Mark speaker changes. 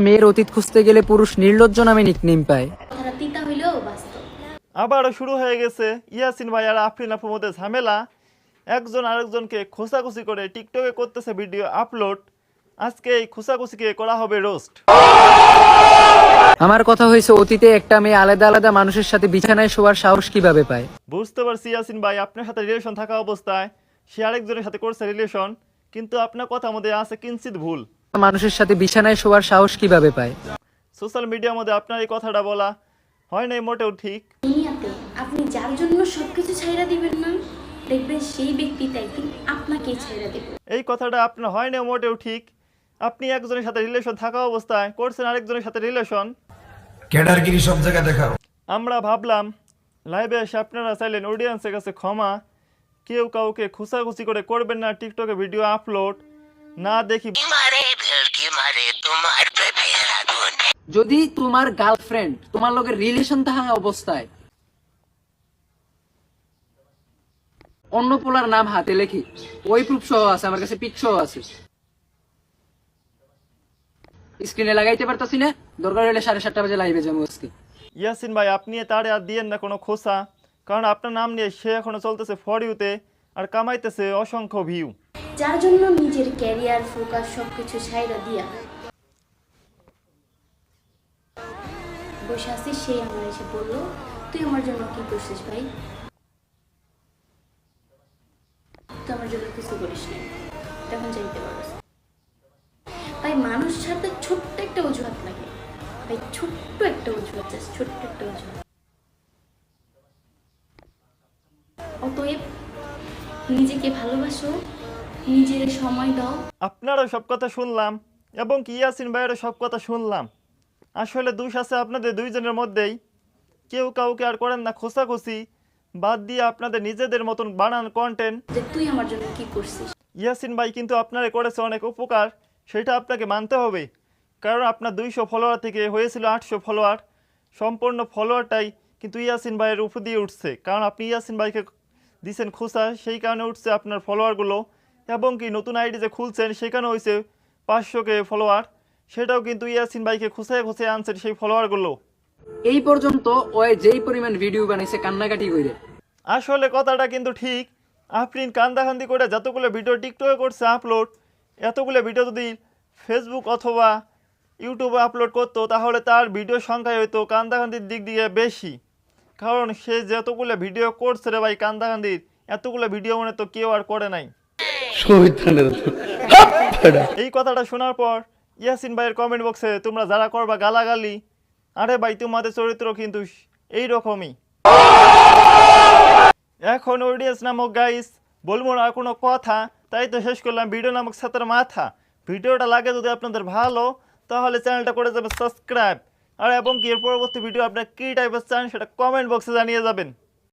Speaker 1: মেয়ের অতীত খুঁজতে গেলে পুরুষ নির্লজ্জ নামে নিকনেম পায়।
Speaker 2: আবারও শুরু হয়ে গেছে ইয়াসিন ভাই আর আফরিন আপুর মধ্যে ঝামেলা। একজন আরেকজনকে খোঁচাখুচি করে টিকটকে করতেছে ভিডিও আপলোড। আজকে এই খোঁচাখুচিকে করা হবে রোস্ট।
Speaker 1: আমার কথা হয়েছে, অতীতে একটা মেয়ে আলাদা আলাদা মানুষের সাথে বিছানায় শোয়ার সাহস কিভাবে পায়?
Speaker 2: বুঝতে পারছি ইয়াসিন ভাই, আপনার সাথে রিলেশন থাকা অবস্থায় সে আরেকজনের সাথে করছে রিলেশন, কিন্তু আপনার কথার মধ্যে আছে কিঞ্চিত ভুল।
Speaker 1: মানুষের সাথে বিছানায় শোয়ার সাহস কিভাবে পায়?
Speaker 2: সোশ্যাল মিডিয়ার মধ্যে আপনার এই কথাটা বলা হয় নাই মোটেও ঠিক।
Speaker 3: দুনিয়াতে আপনি যার জন্য সবকিছু ছাইড়া দিবেন না, দেখবেন সেই ব্যক্তিটা একদিন আপনাকেই ছাইড়া দেবে।
Speaker 2: এই কথাটা আপনার হয় না মোটেও ঠিক। আপনি একজনের সাথে রিলেশন থাকা অবস্থায় করছেন আরেকজনের সাথে রিলেশন।
Speaker 4: ক্যাডারগিরি সব জায়গায় দেখাও।
Speaker 2: আমরা ভাবলাম লাইভে এসে আপনারা চাইলেন অডিয়েন্সের কাছে ক্ষমা, কেউ কাউকে খুঁচাখুচি করে করবেন না টিকটকে ভিডিও আপলোড না দেখি।
Speaker 1: যদি তোমার গার্লফ্রেন্ড তোমার লগে রিলেশন থাকা অবস্থায় অন্য পোলার নাম হাতে লেখি, ওই প্রুফ সহ আছে, আমার কাছে পিক সহ আছে, স্ক্রিনে লাগাইতে পারতাছি না, দরকার হলে 7:30 বাজে লাইভে যাবো আজকে।
Speaker 2: ইয়াসিন ভাই, আপনি তারে আর দিয়েন না কোনো খোঁচা, কারণ আপনার নাম নিয়ে সে এখনো চলতেছে ফর ইউতে আর কামাইতেছে অসংখ্য ভিউ।
Speaker 3: যার জন্য নিজের ক্যারিয়ার ফোকাস সবকিছু ছাইড়া দিয়া বসে আছি, সেই আমার এসে বললো, তুই আমার জন্য কি করছিস ভাই? তুই আমার জন্য কিছু করিস না, তখন চাইতে পারস ভাই। মানুষ সাথে ছোট্ট একটা অজুহাত লাগে ভাই, ছোট্ট একটা অজুহাত, জাস্ট ছোট্ট একটা অজুহাত। অতএব নিজেকে ভালোবাসো, নিজের সময় দাও।
Speaker 2: আপনারও সব কথা শুনলাম এবং কি ইয়াসিন ভাইয়েরও সব কথা শুনলাম। আসলে দোষ আছে আপনাদের দুইজনের মধ্যেই। কেউ কাউকে আর করেন না খোঁচাখুচি, বাদ দিয়ে আপনাদের নিজেদের মতন বানান কন্টেন্ট।
Speaker 3: যে তুই আমার জন্য কি করছিস।
Speaker 2: ইয়াসিন ভাই কিন্তু আপনারে করেছে অনেক উপকার, সেটা আপনাকে মানতে হবে। কারণ আপনার 200 ফলোয়ার থেকে হয়েছিল 800 ফলোয়ার, সম্পূর্ণ ফলোয়ারটাই কিন্তু ইয়াসিন ভাইয়ের উপর দিয়ে উঠছে। কারণ আপনি ইয়াসিন ভাইকে দিয়েছেন খোঁচা, সেই কারণে উঠছে আপনার ফলোয়ারগুলো। এবং কি নতুন আইডি যে খুলছেন সেখানে হয়েছে 500K ফলোয়ার, সেটাও কিন্তু ইয়াসিন ভাইকে খুঁচায় খুঁচায় আনছেন সেই ফলোয়ারগুলো।
Speaker 1: এই পর্যন্ত ওই যেই পরিমাণ ভিডিও বানাইছে কান্নাকাটি করে।
Speaker 2: আসলে কথাটা কিন্তু ঠিক। আফরিন কান্দাকান্দি করে যতগুলো ভিডিও টিকটকে করছে আপলোড, এতগুলো ভিডিও যদি ফেসবুক অথবা ইউটিউবে আপলোড করতো তাহলে তার ভিডিও সংখ্যায় হয়তো কান্দাকান্দির দিক দিয়ে বেশি। কারণ সে যতগুলো ভিডিও করছে রে ভাই কান্দাকান্দির, এতগুলো ভিডিও মনে তো কেউ আর করে নাই। এই কথাটা শোনার পর ইয়াসিন ভাইয়ের কমেন্ট বক্সে তোমরা যারা করবা গালাগালি, আরে ভাই তোমাদের চরিত্র কিন্তু এইরকমই। এখন অডিয়েন্স নামক গাইস বলবো না কোনো কথা, তাই তো শেষ করলাম ভিডিও নামক ছাত্র মাথা। ভিডিওটা লাগে যদি আপনাদের ভালো, তাহলে চ্যানেলটা করে যাবে সাবস্ক্রাইব। আর এবং কি এর পরবর্তী ভিডিও আপনার কী টাইপের চান সেটা কমেন্ট বক্সে জানিয়ে যাবেন।